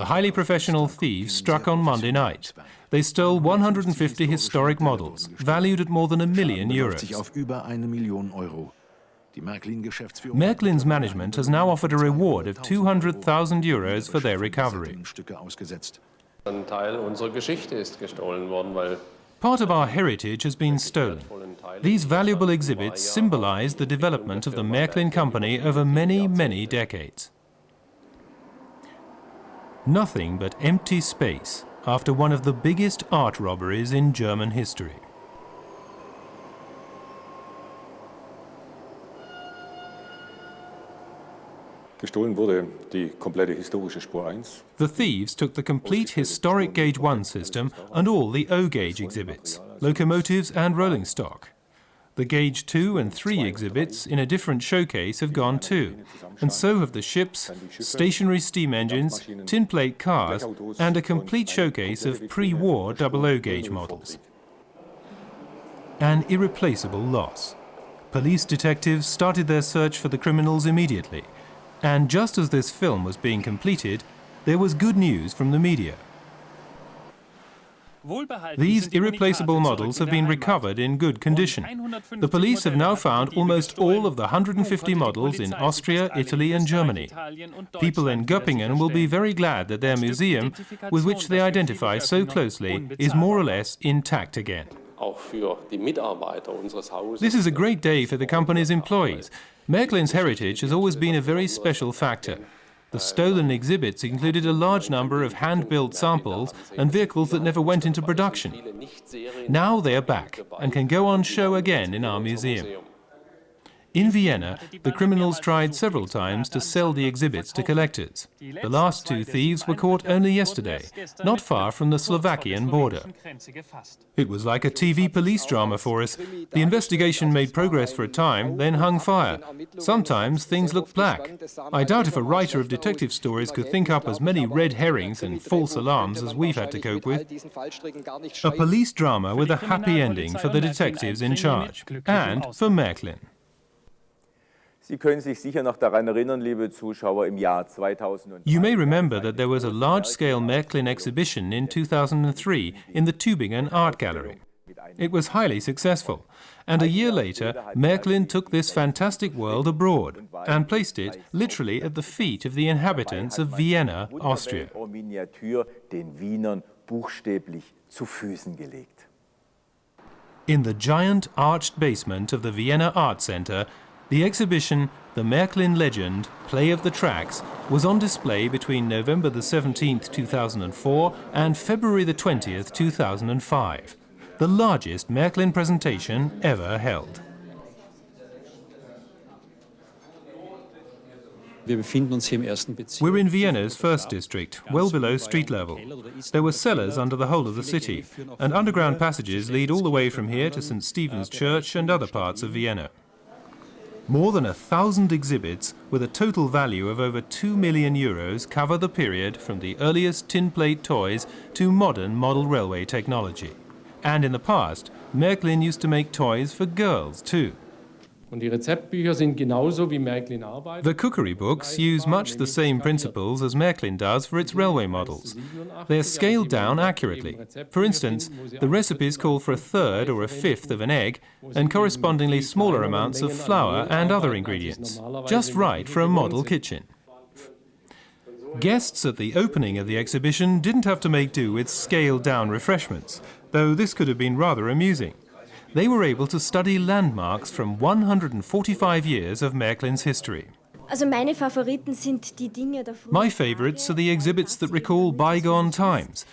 highly professional thieves struck on Monday night. They stole 150 historic models, valued at more than €1 million. Marklin's management has now offered a reward of €200,000 for their recovery. Part of our heritage has been stolen. These valuable exhibits symbolize the development of the Marklin company over many, many decades. Nothing but empty space after one of the biggest art robberies in German history.
Gestohlen wurde die komplette historische Spur 1.
The thieves took the complete historic Gauge 1 system and all the O-gauge exhibits, locomotives and rolling stock. The Gauge 2 and 3 exhibits in a different showcase have gone too, and so have the ships, stationary steam engines, tin plate cars, and a complete showcase of pre-war double O-gauge models. An irreplaceable loss. Police detectives started their search for the criminals immediately. And just as this film was being completed, there was good news from the media. These irreplaceable models have been recovered in good condition. The police have now found almost all of the 150 models in Austria, Italy and Germany. People in Göppingen will be very glad that their museum, with which they identify so closely, is more or less intact again. This is a great day for the company's employees. Marklin's heritage has always been a very special factor. The stolen exhibits included a large number of hand-built samples and vehicles that never went into production. Now they are back and can go on show again in our museum. In Vienna, the criminals tried several times to sell the exhibits to collectors. The last two thieves were caught only yesterday, not far from the Slovakian border. It was like a TV police drama for us. The investigation made progress for a time, then hung fire. Sometimes things looked black. I doubt if a writer of detective stories could think up as many red herrings and false alarms as we've had to cope with. A police drama with a happy ending for the detectives in charge, and for Marklin.
Sie können sich sicher noch daran erinnern, liebe Zuschauer, im Jahr 2003.
You may remember that there was a large-scale Marklin exhibition in 2003 in the Tübingen Art Gallery. It was highly successful, and a year later, Marklin took this fantastic world abroad and placed it literally at the feet of the inhabitants of Vienna, Austria.
Miniatur den Wienern buchstäblich zu Füßen gelegt.
In the giant arched basement of the Vienna Art Center, the exhibition, The Marklin Legend, Play of the Tracks, was on display between November the 17th, 2004 and February the 20th, 2005, the largest Marklin presentation ever held. We're in Vienna's first district, well below street level. There were cellars under the whole of the city, and underground passages lead all the way from here to St. Stephen's Church and other parts of Vienna. More than 1,000 exhibits with a total value of over €2 million cover the period from the earliest tin plate toys to modern model railway technology. And in the past, Marklin used to make toys for girls too. The cookery books use much the same principles as Marklin does for its railway models. They are scaled down accurately. For instance, the recipes call for a third or a fifth of an egg and correspondingly smaller amounts of flour and other ingredients, just right for a model kitchen. Guests at the opening of the exhibition didn't have to make do with scaled-down refreshments, though this could have been rather amusing. They were able to study landmarks from 145 years of Marklin's history. My favourites are the exhibits that recall bygone times.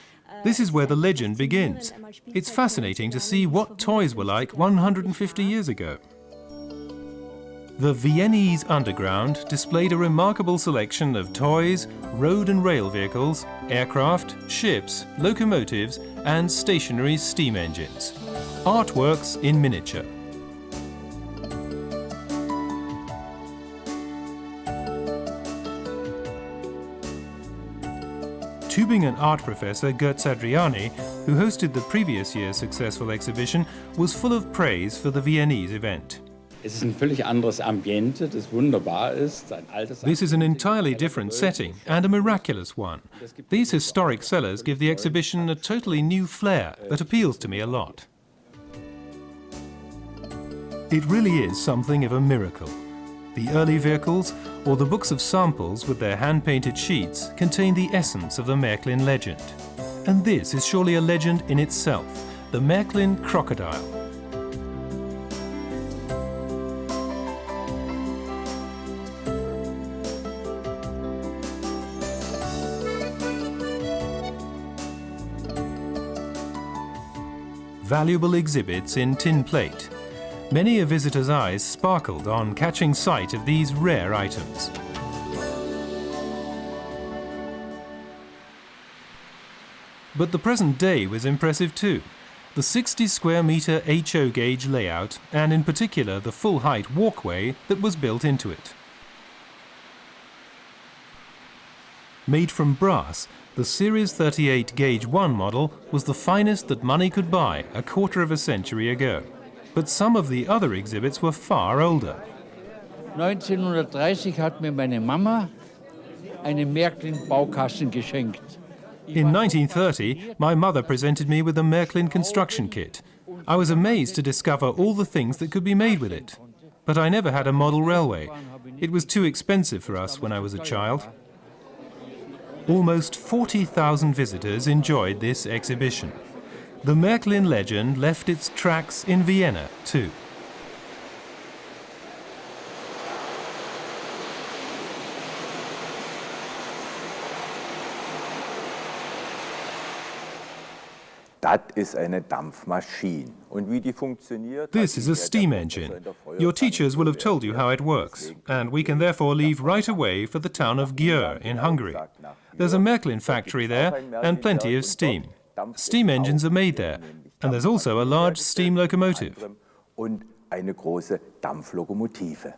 This is where the legend begins. It's fascinating to see what toys were like 150 years ago. The Viennese underground displayed a remarkable selection of toys, road and rail vehicles, aircraft, ships, locomotives and stationary steam engines. Artworks in miniature. Tübingen art professor Götz Adriani, who hosted the previous year's successful exhibition, was full of praise for the Viennese event.
Es ist ein völlig anderes Ambiente, das wunderbar ist, ein altes.
This is an entirely different setting and a miraculous one. These historic cellars give the exhibition a totally new flair that appeals to me a lot. It really is something of a miracle. The early vehicles, or the books of samples with their hand-painted sheets, contain the essence of the Marklin legend. And this is surely a legend in itself, the Marklin Crocodile. Valuable exhibits in tin plate. Many a visitor's eyes sparkled on catching sight of these rare items. But the present day was impressive too. The 60 square metre HO gauge layout, and in particular the full-height walkway that was built into it. Made from brass, the Series 38 Gauge 1 model was the finest that money could buy a quarter of a century ago. But some of the other exhibits were far older.
1930 hat mir meine Mama einen Marklin-Baukasten geschenkt.
In 1930, my mother presented me with a Marklin construction kit. I was amazed to discover all the things that could be made with it. But I never had a model railway. It was too expensive for us when I was a child. Almost 40,000 visitors enjoyed this exhibition. The Marklin legend left its tracks in Vienna too.
Das ist eine Dampfmaschine. Und wie die funktioniert?
This is a steam engine. Your teachers will have told you how it works, and we can therefore leave right away for the town of Győr in Hungary. There's a Marklin factory there and plenty of steam. Steam engines are made there, and there's also a large steam locomotive.
Und eine große Dampflokomotive.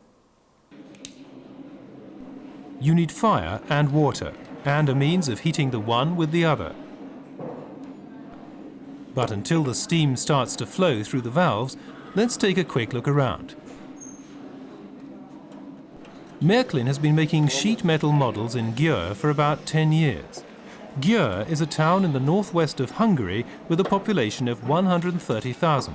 You need fire and water, and a means of heating the one with the other. But until the steam starts to flow through the valves, let's take a quick look around. Marklin has been making sheet metal models in Győr for about 10 years. Győr is a town in the northwest of Hungary with a population of 130,000.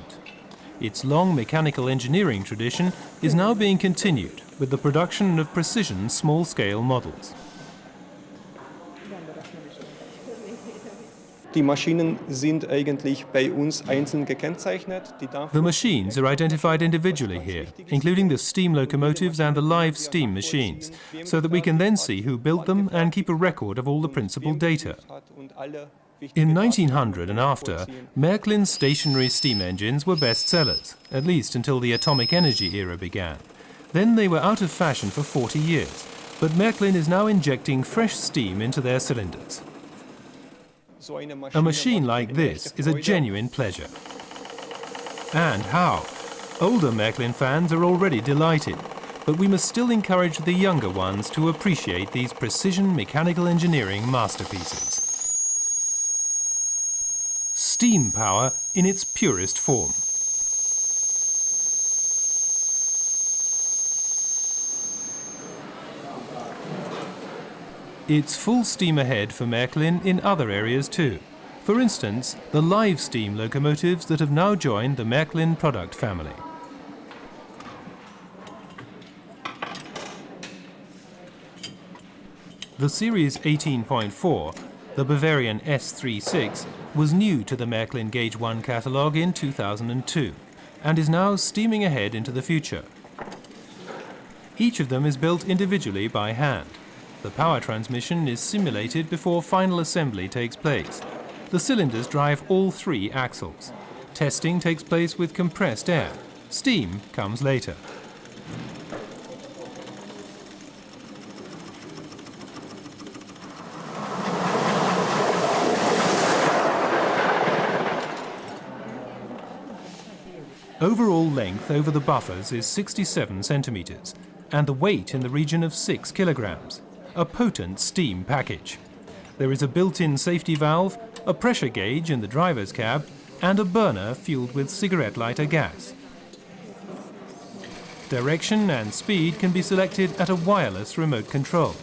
Its long mechanical engineering tradition is now being continued with the production of precision small-scale models.
Die Maschinen sind eigentlich bei uns einzeln gekennzeichnet.
The machines are identified individually here, including the steam locomotives and the live steam machines, so that we can then see who built them and keep a record of all the principal data. In 1900 and after, Marklin's stationary steam engines were bestsellers, at least until the atomic energy era began. Then they were out of fashion for 40 years, but Marklin is now injecting fresh steam into their cylinders. A machine like this is a genuine pleasure. And how? Older Marklin fans are already delighted, but we must still encourage the younger ones to appreciate these precision mechanical engineering masterpieces. Steam power in its purest form. It's full steam ahead for Marklin in other areas too. For instance, the live steam locomotives that have now joined the Marklin product family. The Series 18.4, the Bavarian S36, was new to the Marklin Gauge 1 catalogue in 2002 and is now steaming ahead into the future. Each of them is built individually by hand. The power transmission is simulated before final assembly takes place. The cylinders drive all three axles. Testing takes place with compressed air. Steam comes later. Overall length over the buffers is 67 centimeters, and the weight in the region of 6 kilograms. A potent steam package. There is a built-in safety valve, a pressure gauge in the driver's cab, and a burner fueled with cigarette lighter gas. Direction and speed can be selected at a wireless remote control.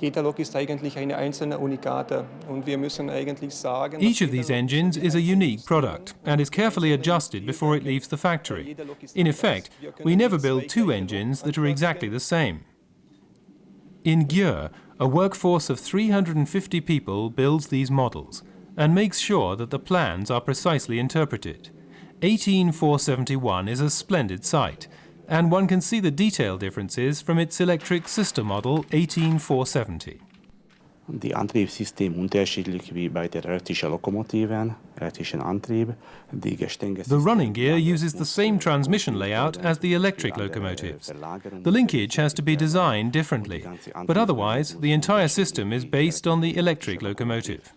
Jeder Lok ist eigentlich eine einzelne Unikate und wir müssen eigentlich sagen,
each of these engines is a unique product and is carefully adjusted before it leaves the factory. In effect, we never build two engines that are exactly the same. In Győr, a workforce of 350 people builds these models and makes sure that the plans are precisely interpreted. 18471 is a splendid site, and one can see the detail differences from its electric sister model 18470.
Die Antriebssystem unterschiedlich wie bei der elektrischen Lokomotiven, elektrischen Antrieb.
The running gear uses the same transmission layout as the electric locomotives. The linkage has to be designed differently, but otherwise the entire system is based on the electric locomotive.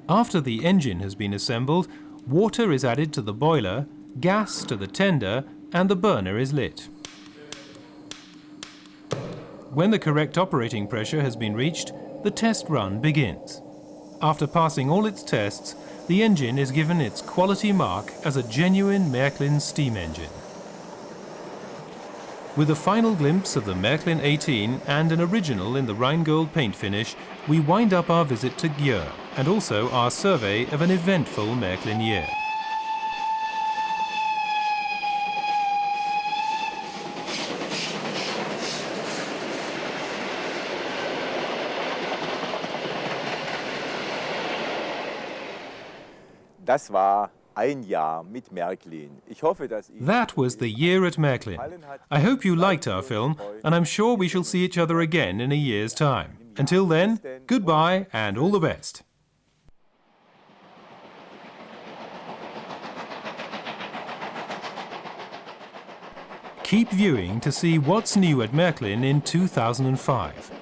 After the engine has been assembled, water is added to the boiler, gas to the tender, and the burner is lit. When the correct operating pressure has been reached, the test run begins. After passing all its tests, the engine is given its quality mark as a genuine Marklin steam engine. With a final glimpse of the Marklin 18 and an original in the Rheingold paint finish, we wind up our visit to Győr and also our survey of an eventful Marklin year.
Das war ein Jahr mit Marklin. Ich hoffe, dass Ihnen
That was the year at Marklin. I hope you liked our film, and I'm sure we shall see each other again in a year's time. Until then, goodbye and all the best. Keep viewing to see what's new at Marklin in 2005.